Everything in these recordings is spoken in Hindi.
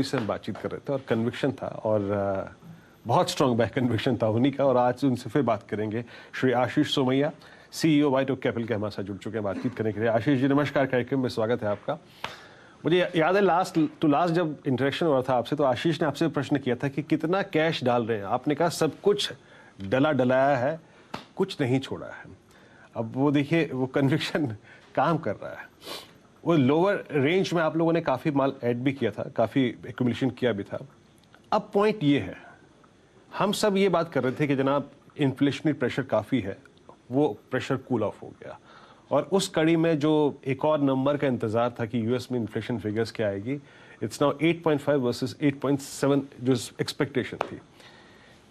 से हम बातचीत कर रहे थे और कन्विक्शन था और बहुत स्ट्रॉन्ग बैक कन्विक्शन था उन्हीं का। और आज उनसे फिर बात करेंगे। Shri Ashish Somaiya, CEO White Oak Capital के हमारे साथ जुड़ चुके हैं बातचीत करने के लिए। आशीष जी नमस्कार, कार्यक्रम में स्वागत है आपका। मुझे याद है लास्ट जब इंटरेक्शन हुआ था आपसे तो आशीष ने आपसे प्रश्न किया था कि कितना कैश डाल रहे हैं। आपने कहा सब कुछ डलाया है, कुछ नहीं छोड़ा है। अब वो देखिए वो कन्विक्शन काम कर रहा है। वो लोअर रेंज में आप लोगों ने काफ़ी माल ऐड भी किया था, काफ़ी एक्यूमुलेशन किया भी था। अब पॉइंट ये है, हम सब ये बात कर रहे थे कि जनाब इन्फ्लेशनरी प्रेशर काफ़ी है, वो प्रेशर कूल ऑफ हो गया। और उस कड़ी में जो एक और नंबर का इंतज़ार था कि यूएस में इन्फ्लेशन फिगर्स क्या आएगी, इट्स नाउ 8.5 वर्सेस 8.7 जो एक्सपेक्टेशन थी।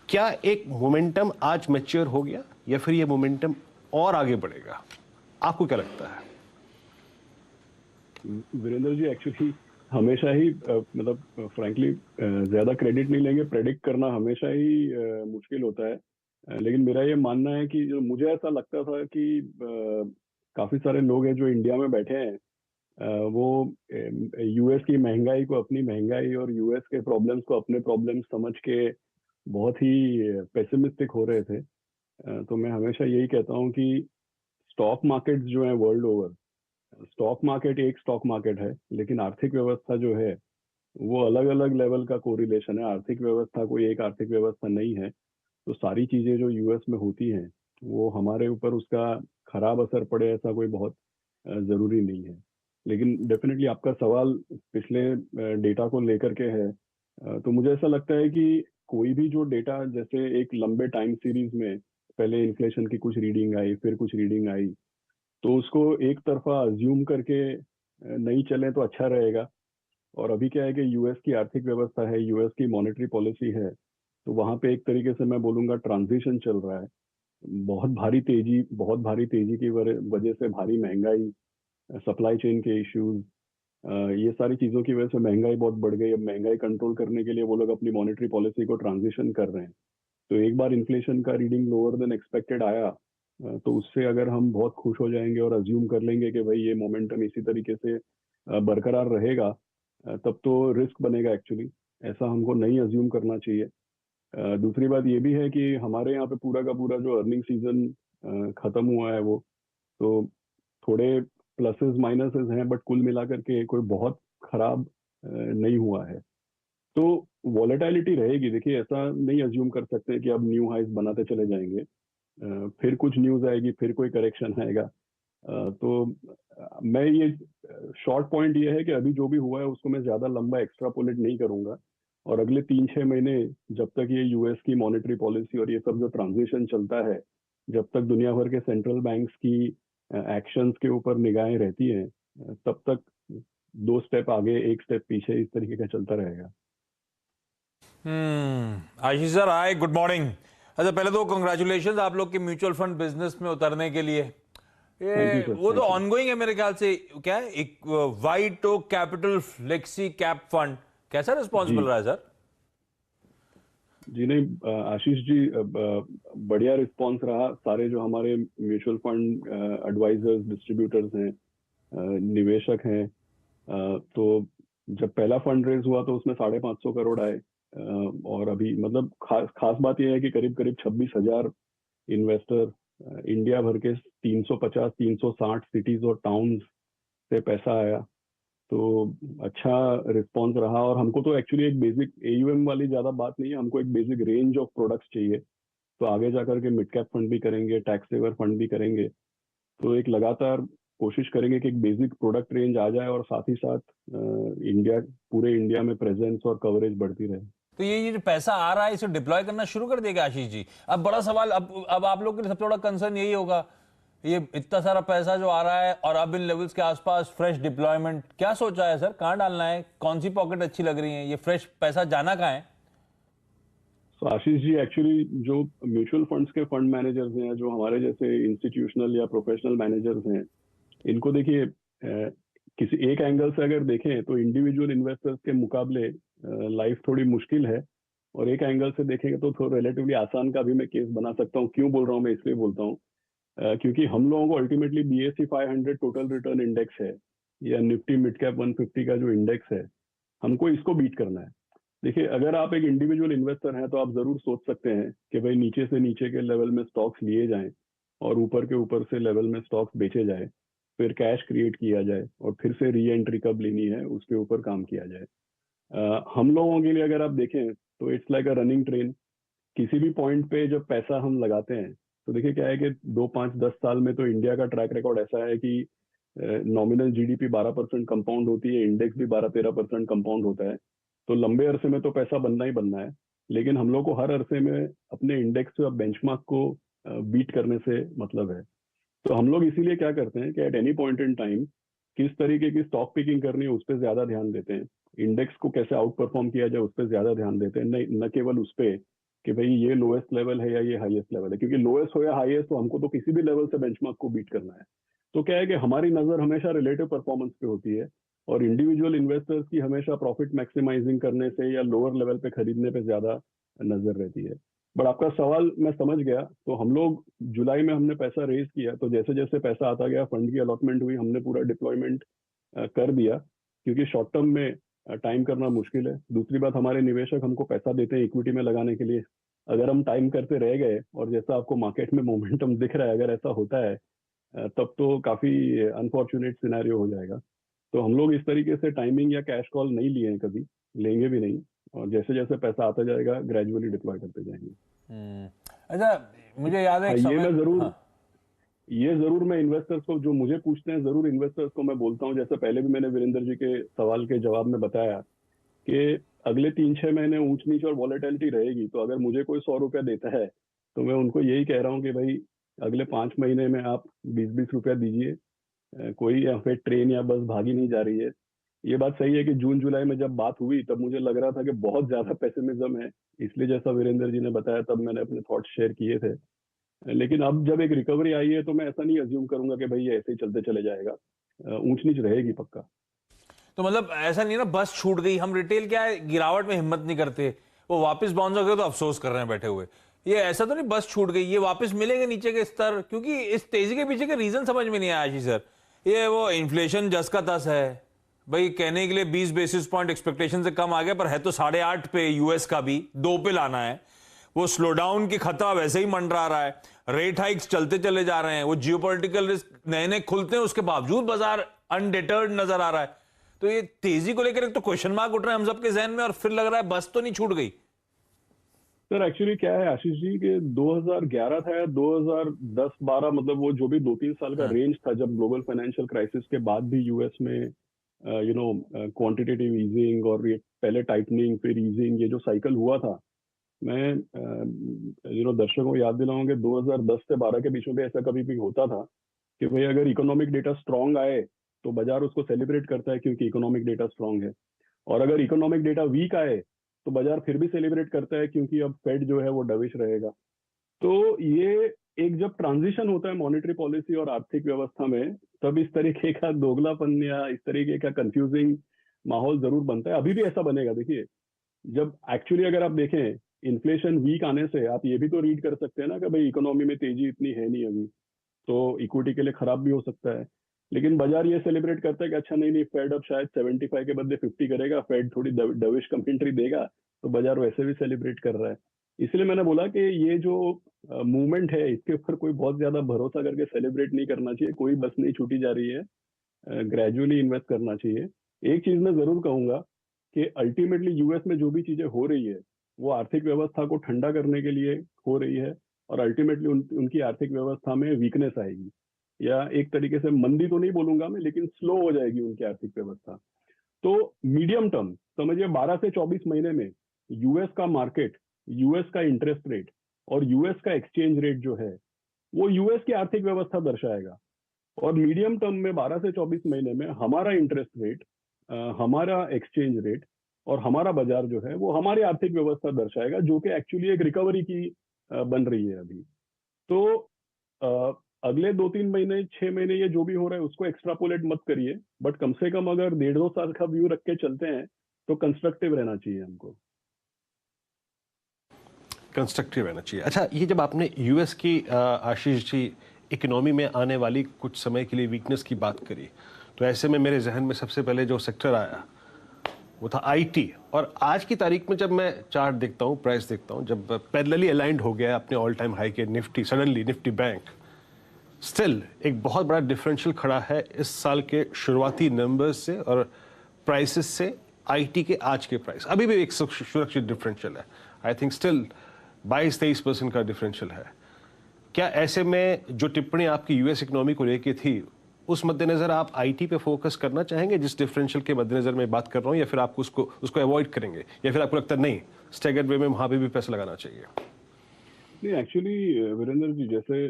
क्या एक मोमेंटम आज मैच्योर हो गया या फिर ये मोमेंटम और आगे बढ़ेगा? आपको क्या लगता है? वीरेंद्र जी एक्चुअली हमेशा ही मतलब फ्रैंकली ज्यादा क्रेडिट नहीं लेंगे। प्रेडिक्ट करना हमेशा ही मुश्किल होता है। लेकिन मेरा ये मानना है कि जो मुझे ऐसा लगता था कि काफी सारे लोग हैं जो इंडिया में बैठे हैं, वो यूएस की महंगाई को अपनी महंगाई और यूएस के प्रॉब्लम्स को अपने प्रॉब्लम्स समझ के बहुत ही पेसिमिस्टिक हो रहे थे। तो मैं हमेशा यही कहता हूँ कि स्टॉक मार्केट्स जो है वर्ल्ड ओवर, स्टॉक मार्केट एक स्टॉक मार्केट है, लेकिन आर्थिक व्यवस्था जो है वो अलग अलग लेवल का कोरिलेशन है। आर्थिक व्यवस्था कोई एक आर्थिक व्यवस्था नहीं है। तो सारी चीजें जो यूएस में होती हैं वो हमारे ऊपर उसका खराब असर पड़े ऐसा कोई बहुत जरूरी नहीं है। लेकिन डेफिनेटली आपका सवाल पिछले डेटा को लेकर के है। तो मुझे ऐसा लगता है कि कोई भी जो डेटा जैसे एक लंबे टाइम सीरीज में पहले इन्फ्लेशन की कुछ रीडिंग आई, फिर कुछ रीडिंग आई, तो उसको एक तरफा अज्यूम करके नहीं चलें तो अच्छा रहेगा। और अभी क्या है कि यूएस की आर्थिक व्यवस्था है, यूएस की मॉनेटरी पॉलिसी है, तो वहां पे एक तरीके से मैं बोलूंगा ट्रांजिशन चल रहा है। बहुत भारी तेजी की वजह से भारी महंगाई, सप्लाई चेन के इश्यूज, ये सारी चीजों की वजह से महंगाई बहुत बढ़ गई। अब महंगाई कंट्रोल करने के लिए वो लोग अपनी मॉनेटरी पॉलिसी को ट्रांजिशन कर रहे हैं। तो एक बार इन्फ्लेशन का रीडिंग लोअर देन एक्सपेक्टेड आया, तो उससे अगर हम बहुत खुश हो जाएंगे और अज्यूम कर लेंगे कि भाई ये मोमेंटम इसी तरीके से बरकरार रहेगा, तब तो रिस्क बनेगा एक्चुअली। ऐसा हमको नहीं अज्यूम करना चाहिए। दूसरी बात ये भी है कि हमारे यहाँ पे पूरा का पूरा जो अर्निंग सीजन खत्म हुआ है वो, तो थोड़े प्लसेस माइनसेस हैं, बट कुल मिलाकर के कोई बहुत खराब नहीं हुआ है। तो वॉलेटिलिटी रहेगी। देखिए ऐसा नहीं अज्यूम कर सकते कि अब न्यू हाइस बनाते चले जाएंगे। फिर कुछ न्यूज आएगी, फिर कोई करेक्शन आएगा। तो मैं ये शॉर्ट पॉइंट ये है कि अभी जो भी हुआ है उसको मैं ज्यादा लंबा एक्स्ट्रापोलेट नहीं करूंगा। और अगले 3-6 महीने जब तक ये यूएस की मॉनेटरी पॉलिसी और ये सब जो ट्रांजिशन चलता है, जब तक दुनिया भर के सेंट्रल बैंक्स की एक्शंस के ऊपर निगाहें रहती हैं, तब तक 2 स्टेप आगे 1 स्टेप पीछे इस तरीके का चलता रहेगा। आशीष सर, हाय, गुड मॉर्निंग। अच्छा, पहले तो कंग्रेचुलेशन आप लोग के म्यूचुअल फंड बिजनेस में उतरने के लिए। थैंक यू ये सर। वो तो थैंक यू। ऑनगोइंग है मेरे ख्याल से। क्या है, एक White Oak Capital Flexi Cap Fund, कैसा जी रिस्पॉन्स मिल रहा है सर? जी नहीं, आशीष जी, बढ़िया रिस्पांस रहा। सारे जो हमारे म्यूचुअल फंड एडवाइजर्स, डिस्ट्रीब्यूटर्स हैं, निवेशक हैं, तो जब पहला फंड रेज हुआ तो उसमें 550 करोड़ आए। और अभी मतलब खास बात यह है कि करीब करीब 26,000 इन्वेस्टर इंडिया भर के 350-360 सिटीज और टाउन्स से पैसा आया। तो अच्छा रिस्पॉन्स रहा। और हमको तो एक्चुअली एक बेसिक एयूएम वाली ज्यादा बात नहीं है, हमको एक बेसिक रेंज ऑफ प्रोडक्ट्स चाहिए। तो आगे जाकर के मिड कैप फंड भी करेंगे, टैक्स सेवर फंड भी करेंगे। तो एक लगातार कोशिश करेंगे कि एक बेसिक प्रोडक्ट रेंज आ जाए और साथ ही साथ इंडिया, पूरे इंडिया में प्रेजेंस और कवरेज बढ़ती रहे। तो ये जो पैसा आ रहा है इसे डिप्लॉय करना शुरू कर देगा आशीष जी? अब बड़ा सवाल, अब आप लोग के लिए सबसे बड़ा कंसर्न यही होगा, ये इतना सारा पैसा जो आ रहा है और अब इन लेवल्स के आसपास फ्रेश डिप्लॉयमेंट क्या सोचा है सर? कहां डालना है? कौन सी पॉकेट अच्छी लग रही है? ये फ्रेश पैसा जाना कहां है? तो आशीष जी एक्चुअली जो म्यूचुअल फंड्स के फंड मैनेजर्स हैं, जो हमारे जैसे इंस्टीट्यूशनल या प्रोफेशनल मैनेजर्स हैं, इनको देखिए किसी एक एंगल से अगर देखें तो इंडिविजुअल इन्वेस्टर्स के मुकाबले लाइफ थोड़ी मुश्किल है। और एक एंगल से देखेंगे तो थोड़ा रिलेटिवली आसान का भी मैं केस बना सकता हूँ। क्यों बोल रहा हूँ? मैं इसलिए बोलता हूँ क्योंकि हम लोगों को ultimately BSE 500 total return index है, या निफ्टी मिड कैप 150 का जो इंडेक्स है, हमको इसको बीट करना है। देखिए, अगर आप एक इंडिविजुअल इन्वेस्टर हैं तो आप जरूर सोच सकते हैं कि भाई नीचे से नीचे के लेवल में स्टॉक्स लिए जाएं और ऊपर के ऊपर से लेवल में स्टॉक्स बेचे जाए, फिर कैश क्रिएट किया जाए और फिर से री एंट्री कब लेनी है उसके ऊपर काम किया जाए। हम लोगों के लिए अगर आप देखें तो it's like a running train. किसी भी पॉइंट पे जब पैसा हम लगाते हैं तो देखिए क्या है कि 2 5 10 साल में तो इंडिया का ट्रैक रिकॉर्ड ऐसा है कि नॉमिनल जीडीपी 12% कंपाउंड होती है, इंडेक्स भी 12-13% कंपाउंड होता है। तो लंबे अरसे में तो पैसा बनना ही बनना है, लेकिन हम लोग को हर अरसे में अपने इंडेक्स या बेंचमार्क को बीट करने से मतलब है। तो हम लोग इसीलिए क्या करते हैं कि at any point in time किस तरीके की स्टॉक पिकिंग करनी है उस पर ज्यादा ध्यान देते हैं, इंडेक्स को कैसे आउट परफॉर्म किया जाए उस पर ज्यादा ध्यान देते हैं, न केवल उस पर कि भाई ये लोएस्ट लेवल है या ये हाईएस्ट लेवल है, क्योंकि लोएस्ट हो या हाईएस्ट तो हमको तो किसी भी लेवल से बेंचमार्क को बीट करना है। तो क्या है कि हमारी नजर हमेशा रिलेटिव परफॉर्मेंस पे होती है और इंडिविजुअल इन्वेस्टर्स की हमेशा प्रॉफिट मैक्सिमाइजिंग करने से या लोअर लेवल पे खरीदने पे ज्यादा नजर रहती है। बट आपका सवाल मैं समझ गया। तो हम लोग जुलाई में हमने पैसा रेज किया, तो जैसे जैसे पैसा आता गया, फंड की अलॉटमेंट हुई, हमने पूरा डिप्लॉयमेंट कर दिया, क्योंकि शॉर्ट टर्म में टाइम करना मुश्किल है। दूसरी बात, हमारे निवेशक हमको पैसा देते हैं इक्विटी में लगाने के लिए। अगर हम टाइम करते रह गए और जैसा आपको मार्केट में मोमेंटम दिख रहा है, अगर ऐसा होता है तब तो काफी अनफॉर्चुनेट सिनेरियो हो जाएगा। तो हम लोग इस तरीके से टाइमिंग या कैश कॉल नहीं लिए हैं, कभी लेंगे भी नहीं, और जैसे जैसे पैसा आता जाएगा ग्रेजुअली डिप्लॉय करते जाएंगे। अच्छा, मुझे याद है हाँ, एक समय, हाँ, ये जरूर मैं इन्वेस्टर्स को, जो मुझे पूछते हैं, जरूर इन्वेस्टर्स को मैं बोलता हूँ, जैसे पहले भी मैंने वीरेंद्र जी के सवाल के जवाब में बताया कि अगले 3-6 महीने ऊंच नीच और वॉलेटिलिटी रहेगी। तो अगर मुझे कोई 100 रुपया देता है तो मैं उनको यही कह रहा हूँ कि भाई अगले 5 महीने में आप 20-20 रुपया दीजिए। कोई या फिर ट्रेन या बस भागी नहीं जा रही है। ये बात सही है कि जून जुलाई में जब बात हुई तब मुझे लग रहा था कि बहुत ज्यादा पेसिमिज्म है, इसलिए जैसा वीरेंद्र जी ने बताया तब मैंने अपने थॉट्स शेयर किए थे। लेकिन अब जब एक रिकवरी आई है तो मैं ऐसा नहीं अज्यूम करूंगा कि भाई ये ऐसे ही चलते चले जाएगा, ऊंच नीच रहेगी पक्का। तो मतलब ऐसा नहीं ना बस छूट गई, हम रिटेल क्या है गिरावट में हिम्मत नहीं करते, वो वापस बाउंस हो गए तो अफसोस कर रहे हैं बैठे हुए। ये ऐसा तो नहीं बस छूट गई, ये वापस मिलेंगे नीचे के स्तर, क्योंकि इस तेजी के पीछे के रीजन समझ में नहीं आया आशीष सर। ये वो इन्फ्लेशन जस का तस है भाई, कहने के लिए 20 बेसिस पॉइंट एक्सपेक्टेशन से कम आ गया, पर है तो 8.5 पे, यूएस का भी 2 पे लाना है। वो स्लो डाउन की खतरा वैसे ही मंडरा रहा है, रेट हाइक्स चलते चले जा रहे हैं, वो जियोपॉलिटिकल रिस्क नए नए खुलते हैं, उसके बावजूद बाजार अनडिटर्ड नजर आ रहा है। तो ये तेजी को लेकर एक तो क्वेश्चन मार्क उठ रहे हैं हम सबके जहन में, और फिर लग रहा है बस तो नहीं छूट गई। सर एक्चुअली क्या है आशीष जी के 2011 था या 2010-12, मतलब वो जो भी 2-3 साल का रेंज था जब ग्लोबल फाइनेंशियल क्राइसिस के बाद भी यूएस में क्वांटिटेटिव ईजिंग और ये पहले टाइटनिंग फिर ईजिंग, ये जो साइकिल हुआ था, मैं दर्शकों को याद दिलाऊंगा 2010 से 12 के बीच में भी ऐसा कभी भी होता था कि भाई अगर इकोनॉमिक डेटा स्ट्रांग आए तो बाजार उसको सेलिब्रेट करता है क्योंकि इकोनॉमिक डेटा स्ट्रांग है, और अगर इकोनॉमिक डेटा वीक आए तो बाजार फिर भी सेलिब्रेट करता है क्योंकि अब फेड जो है वो डविश रहेगा। तो ये एक जब ट्रांजिशन होता है मॉनेटरी पॉलिसी और आर्थिक व्यवस्था में, तब इस तरीके का दोगलापन या इस तरीके का कंफ्यूजिंग माहौल जरूर बनता है। अभी भी ऐसा बनेगा। देखिए, जब एक्चुअली अगर आप देखें इन्फ्लेशन वीक आने से आप ये भी तो रीड कर सकते हैं ना कि भाई इकोनॉमी में तेजी इतनी है नहीं अभी, तो इक्विटी के लिए खराब भी हो सकता है। लेकिन बाजार ये सेलिब्रेट करता है कि अच्छा नहीं नहीं, फेड अब शायद 75 के बदले 50 करेगा, फेड थोड़ी डविश कमेंट्री देगा, तो बाजार वैसे भी सेलिब्रेट कर रहा है। इसलिए मैंने बोला कि ये जो मूवमेंट है इसके ऊपर कोई बहुत ज्यादा भरोसा करके सेलिब्रेट नहीं करना चाहिए, कोई बस नहीं छूटी जा रही है, ग्रेजुअली इन्वेस्ट करना चाहिए। एक चीज मैं जरूर कहूंगा कि अल्टीमेटली यूएस में जो भी चीजें हो रही है वो आर्थिक व्यवस्था को ठंडा करने के लिए हो रही है, और अल्टीमेटली उनकी आर्थिक व्यवस्था में वीकनेस आएगी, या एक तरीके से मंदी तो नहीं बोलूंगा मैं, लेकिन स्लो हो जाएगी उनकी आर्थिक व्यवस्था। तो मीडियम टर्म समझिए 12 से 24 महीने में यूएस का मार्केट, यूएस का इंटरेस्ट रेट और यूएस का एक्सचेंज रेट जो है वो यूएस की आर्थिक व्यवस्था दर्शाएगा। और मीडियम टर्म में 12 से 24 महीने में हमारा इंटरेस्ट रेट, हमारा एक्सचेंज रेट और हमारा बाजार जो है वो हमारी आर्थिक व्यवस्था दर्शाएगा, जो कि एक्चुअली एक रिकवरी की बन रही है अभी। तो अगले 2-3 महीने 6 महीने ये जो भी हो रहा है उसको एक्स्ट्रापोलेट मत करिए, बट कम से कम अगर 1.5-2 साल का व्यू रख के चलते हैं तो कंस्ट्रक्टिव रहना चाहिए हमको। कंस्ट्रक्टिव रहना चाहिए। अच्छा, ये जब आपने यूएस की आशीष जी इकोनॉमी में आने वाली कुछ समय के लिए वीकनेस की बात करी, तो ऐसे में मेरे जहन में सबसे पहले जो सेक्टर आया वो था आईटी। और आज की तारीख में जब मैं चार्ट देखता हूँ, प्राइस देखता हूँ, जब पैरेलली अलाइंड हो गया अपने ऑल टाइम हाई के Nifty, suddenly Nifty bank, still एक बहुत बड़ा डिफरेंशियल खड़ा है इस साल के शुरुआती नंबर्स से और प्राइसेस से आईटी के आज के प्राइस। अभी भी एक सुरक्षित डिफरेंशियल है, आई थिंक स्टिल 22-23% का डिफरेंशियल है। क्या ऐसे में जो टिप्पणी आपकी यूएस इकोनॉमी को लेके थी, उस मद्देनजर आप आईटी पे फोकस करना चाहेंगे जिस डिफरेंशियल के मद्देनजर मैं बात कर रहा हूं, या फिर आपको उसको अवॉइड करेंगे, या फिर आपको लगता है नहीं स्टैगर्ड वे में वहां पे भी पैसा लगाना चाहिए? नहीं, एक्चुअली वीरेंद्र जी, जैसे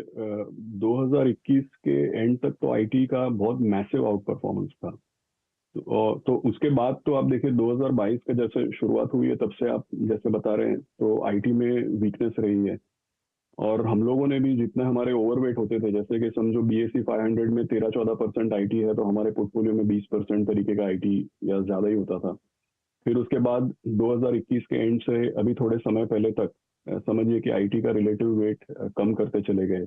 2021 के एंड तक तो आईटी का बहुत मैसिव आउट परफॉर्मेंस था। तो उसके बाद तो आप देखिए 2022 का जैसे शुरुआत हुई है, तब से आप जैसे बता रहे हैं तो आईटी में वीकनेस रही है। और हम लोगों ने भी जितने हमारे ओवरवेट होते थे, जैसे कि समझो BSE 500 में 13-14% आईटी है, तो हमारे पोर्टफोलियो में 20% तरीके का आईटी या ज्यादा ही होता था। फिर उसके बाद 2021 के एंड से अभी थोड़े समय पहले तक समझिए कि आईटी का रिलेटिव वेट कम करते चले गए।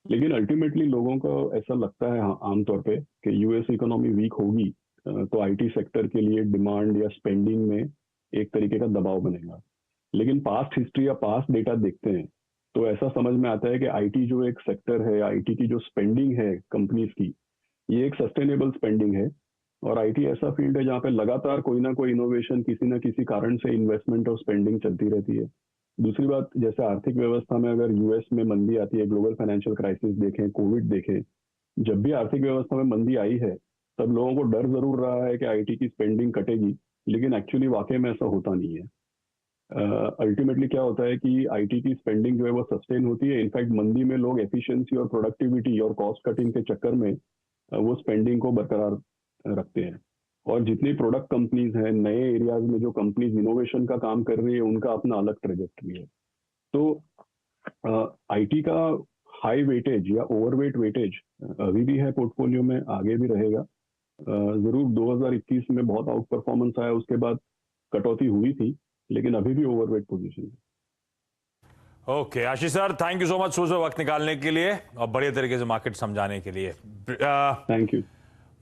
लेकिन अल्टीमेटली लोगों को ऐसा लगता है आमतौर पे कि यूएस इकोनॉमी वीक होगी तो आईटी सेक्टर के लिए डिमांड या स्पेंडिंग में एक तरीके का दबाव बनेगा। लेकिन पास्ट हिस्ट्री या पास्ट डेटा देखते हैं तो ऐसा समझ में आता है कि आईटी जो एक सेक्टर है, आईटी की जो स्पेंडिंग है कंपनीज की, ये एक सस्टेनेबल स्पेंडिंग है। और आईटी ऐसा फील्ड है जहाँ पे लगातार कोई ना कोई इनोवेशन, किसी ना किसी कारण से इन्वेस्टमेंट और स्पेंडिंग चलती रहती है। दूसरी बात, जैसे आर्थिक व्यवस्था में अगर यूएस में मंदी आती है, ग्लोबल फाइनेंशियल क्राइसिस देखें, कोविड देखें, जब भी आर्थिक व्यवस्था में मंदी आई है तब लोगों को डर जरूर रहा है कि आईटी की स्पेंडिंग कटेगी, लेकिन एक्चुअली वाकई में ऐसा होता नहीं है। अल्टीमेटली क्या होता है कि आईटी की स्पेंडिंग जो है वो सस्टेन होती है। इनफैक्ट मंदी में लोग एफिशिएंसी और प्रोडक्टिविटी और कॉस्ट कटिंग के चक्कर में वो स्पेंडिंग को बरकरार रखते हैं। और जितनी प्रोडक्ट कंपनीज हैं, नए एरियाज में जो कंपनीज इनोवेशन का काम कर रही है, उनका अपना अलग ट्रेजेक्टरी है। तो आईटी का हाई वेटेज या ओवरवेट वेटेज अभी भी है पोर्टफोलियो में, आगे भी रहेगा। जरूर 2021 में बहुत आउट परफॉर्मेंस आया, उसके बाद कटौती हुई थी, लेकिन अभी भी ओवरवेट पोजीशन है। Okay Ashish sir, thank you so much सुबह वक्त निकालने के लिए और बढ़िया तरीके से मार्केट समझाने के लिए। Thank you.